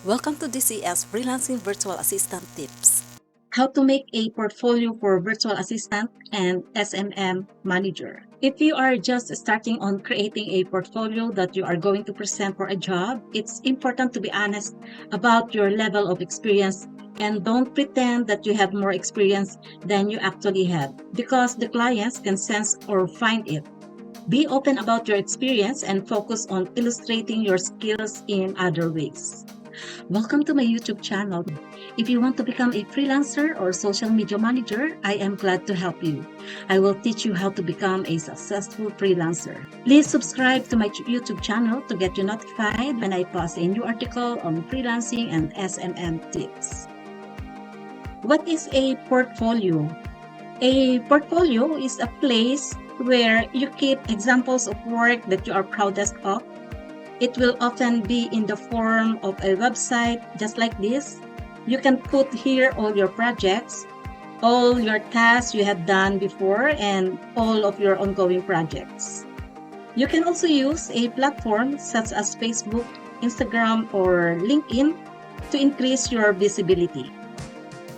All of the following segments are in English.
Welcome to DCS Freelancing Virtual Assistant Tips. How to make a portfolio for virtual assistant and SMM manager. If you are just starting on creating a portfolio that you are going to present for a job, it's important to be honest about your level of experience and don't pretend that you have more experience than you actually have because the clients can sense or find it. Be open about your experience and focus on illustrating your skills in other ways. Welcome to my YouTube channel. If you want to become a freelancer or social media manager, I am glad to help you. I will teach you how to become a successful freelancer. Please subscribe to my YouTube channel to get you notified when I post a new article on freelancing and SMM tips. What is a portfolio? A portfolio is a place where you keep examples of work that you are proudest of. It will often be in the form of a website, just like this. You can put here all your projects, all your tasks you have done before, and all of your ongoing projects. You can also use a platform such as Facebook, Instagram, or LinkedIn to increase your visibility.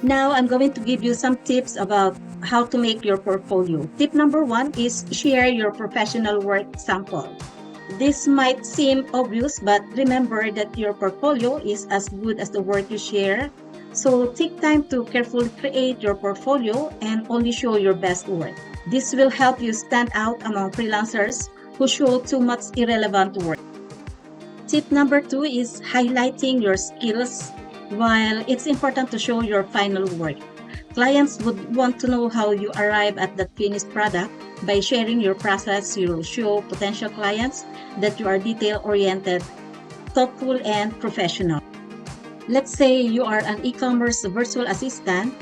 Now, I'm going to give you some tips about how to make your portfolio. Tip number 1 is share your professional work sample. This might seem obvious, but remember that your portfolio is as good as the work you share. So take time to carefully create your portfolio and only show your best work. This will help you stand out among freelancers who show too much irrelevant work. Tip number 2 is highlighting your skills. While it's important to show your final work, clients would want to know how you arrive at the finished product. By sharing your process, you show potential clients that you are detail-oriented, thoughtful, and professional. Let's say you are an e-commerce virtual assistant,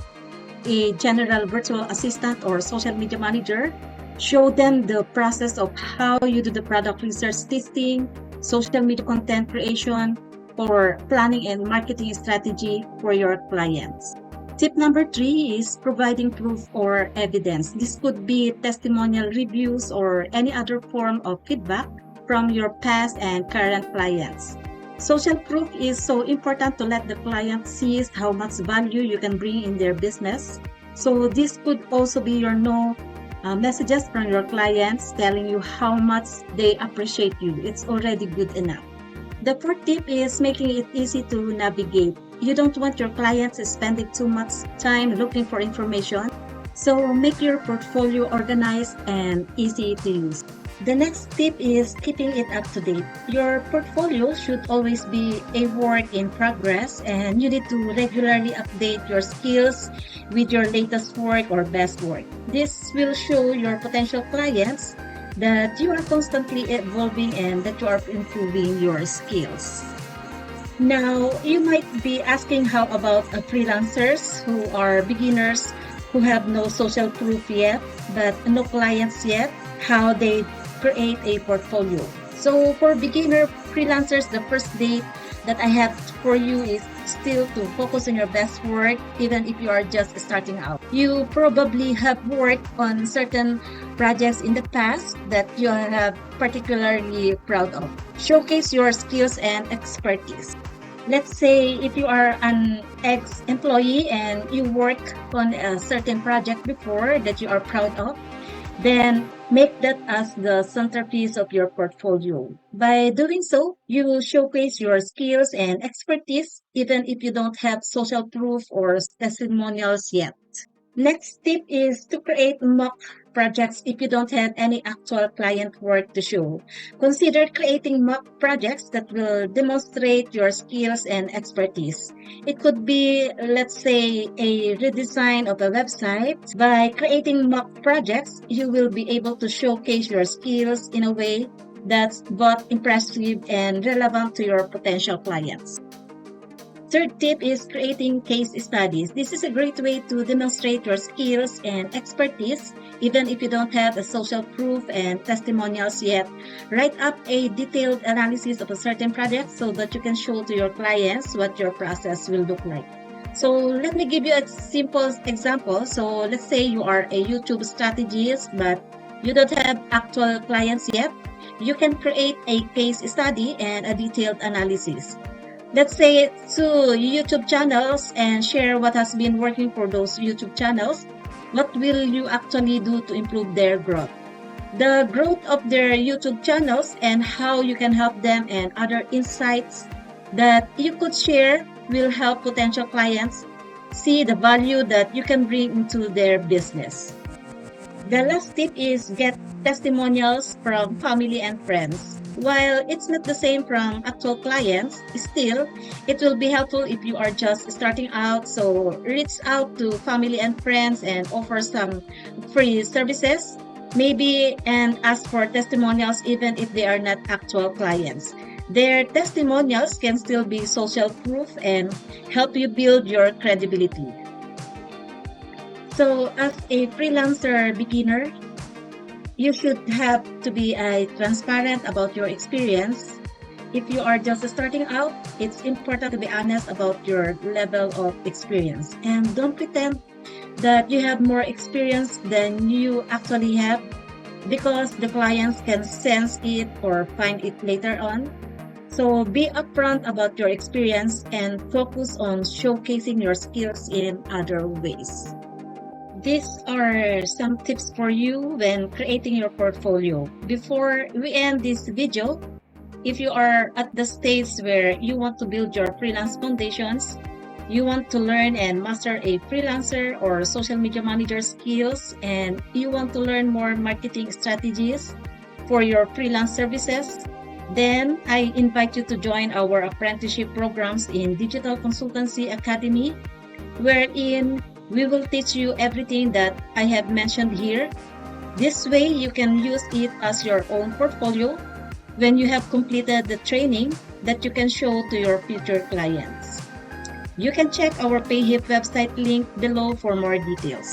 a general virtual assistant, or social media manager. Show them the process of how you do the product research testing, social media content creation, or planning and marketing strategy for your clients. Tip number 3 is providing proof or evidence. This could be testimonial reviews or any other form of feedback from your past and current clients. Social proof is so important to let the client see how much value you can bring in their business. So this could also be your messages from your clients telling you how much they appreciate you. It's already good enough. The fourth tip is making it easy to navigate. You don't want your clients spending too much time looking for information, so make your portfolio organized and easy to use. The next tip is keeping it up to date. Your portfolio should always be a work in progress, and you need to regularly update your skills with your latest work or best work. This will show your potential clients that you are constantly evolving and that you are improving your skills. Now, you might be asking how about freelancers who are beginners who have no social proof yet, but no clients yet, how they create a portfolio. So for beginner freelancers, the first date that I have for you is still to focus on your best work, even if you are just starting out. You probably have worked on certain projects in the past that you are particularly proud of. Showcase your skills and expertise. Let's say if you are an ex-employee and you work on a certain project before that you are proud of, then make that as the centerpiece of your portfolio. By doing so, you will showcase your skills and expertise even if you don't have social proof or testimonials yet. Next tip is to create mock projects if you don't have any actual client work to show. Consider creating mock projects that will demonstrate your skills and expertise. It could be, let's say, a redesign of a website. By creating mock projects, you will be able to showcase your skills in a way that's both impressive and relevant to your potential clients. Third tip is creating case studies. This is a great way to demonstrate your skills and expertise, even if you don't have a social proof and testimonials yet. Write up a detailed analysis of a certain project so that you can show to your clients what your process will look like. So let me give you a simple example. So let's say you are a YouTube strategist, but you don't have actual clients yet. You can create a case study and a detailed analysis. let's say, to YouTube channels and share what has been working for those YouTube channels. What will you actually do to improve their growth? The growth of their YouTube channels and how you can help them and other insights that you could share will help potential clients see the value that you can bring into their business. The last tip is get testimonials from family and friends. While it's not the same from actual clients, still, it will be helpful if you are just starting out. So reach out to family and friends and offer some free services, maybe, and ask for testimonials even if they are not actual clients. Their testimonials can still be social proof and help you build your credibility. So as a freelancer beginner, you should have to be transparent about your experience. If you are just starting out, it's important to be honest about your level of experience. And don't pretend that you have more experience than you actually have, because the clients can sense it or find it later on. So be upfront about your experience and focus on showcasing your skills in other ways. These are some tips for you when creating your portfolio. Before we end this video, if you are at the stage where you want to build your freelance foundations, you want to learn and master a freelancer or social media manager skills, and you want to learn more marketing strategies for your freelance services, then I invite you to join our apprenticeship programs in Digital Consultancy Academy, wherein we will teach you everything that I have mentioned here. This way, you can use it as your own portfolio when you have completed the training that you can show to your future clients. You can check our PayHip website link below for more details.